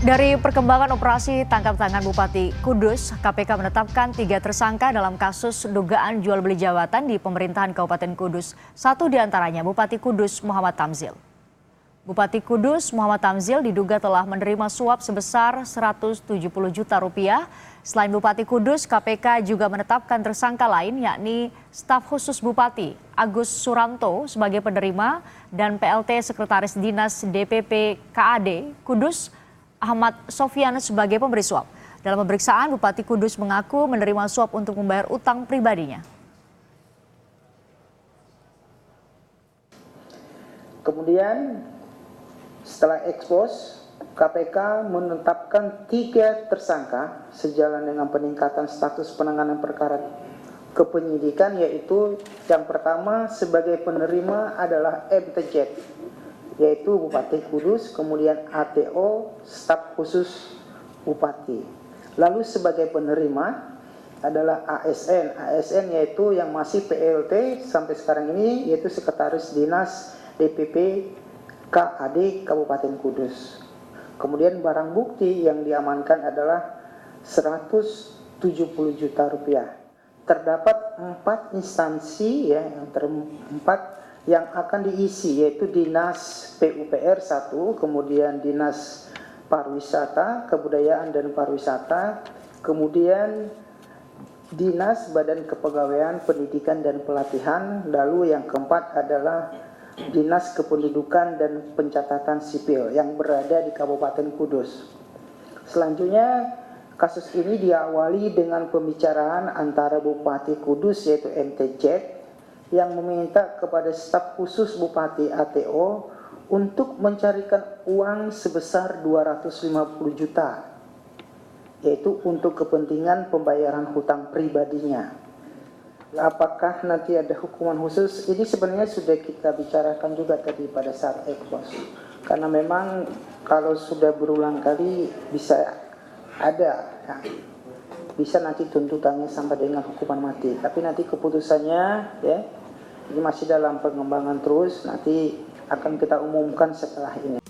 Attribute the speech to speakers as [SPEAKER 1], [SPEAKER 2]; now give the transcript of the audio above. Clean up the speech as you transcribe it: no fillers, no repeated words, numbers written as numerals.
[SPEAKER 1] Dari perkembangan operasi tangkap tangan Bupati Kudus, KPK menetapkan 3 tersangka dalam kasus dugaan jual beli jabatan di pemerintahan Kabupaten Kudus. Satu diantaranya Bupati Kudus Muhammad Tamzil. Bupati Kudus Muhammad Tamzil diduga telah menerima suap sebesar 170 juta rupiah. Selain Bupati Kudus, KPK juga menetapkan tersangka lain yakni staf khusus Bupati Agus Suranto sebagai penerima dan PLT Sekretaris Dinas DPP KAD Kudus Ahmad Sofyan sebagai pemberi suap. Dalam pemeriksaan, Bupati Kudus mengaku menerima suap untuk membayar utang pribadinya.
[SPEAKER 2] Kemudian setelah ekspos, KPK menetapkan 3 tersangka sejalan dengan peningkatan status penanganan perkara kepenyidikan, yaitu yang pertama sebagai penerima adalah MTZ, yaitu Bupati Kudus, kemudian ATO, staf khusus Bupati. Lalu sebagai penerima adalah ASN yaitu yang masih PLT sampai sekarang ini, yaitu Sekretaris Dinas DPP KAD Kabupaten Kudus. Kemudian barang bukti yang diamankan adalah 170 juta rupiah. Terdapat 4 instansi yang akan diisi, yaitu Dinas PUPR 1, kemudian Dinas Pariwisata, Kebudayaan dan Pariwisata, kemudian Dinas Badan Kepegawaian Pendidikan dan Pelatihan, lalu yang keempat adalah Dinas Kependudukan dan Pencatatan Sipil yang berada di Kabupaten Kudus. Selanjutnya, kasus ini diawali dengan pembicaraan antara Bupati Kudus yaitu MTZ yang meminta kepada staf khusus Bupati ATO untuk mencarikan uang sebesar 250 juta, yaitu untuk kepentingan pembayaran hutang pribadinya. Apakah nanti ada hukuman khusus? Ini sebenarnya sudah kita bicarakan juga tadi pada saat ekspos. Karena memang kalau sudah berulang kali bisa ada, ya, bisa nanti tuntutannya sampai dengan hukuman mati. Tapi nanti keputusannya, ya, ini masih dalam pengembangan terus. Nanti akan kita umumkan setelah ini.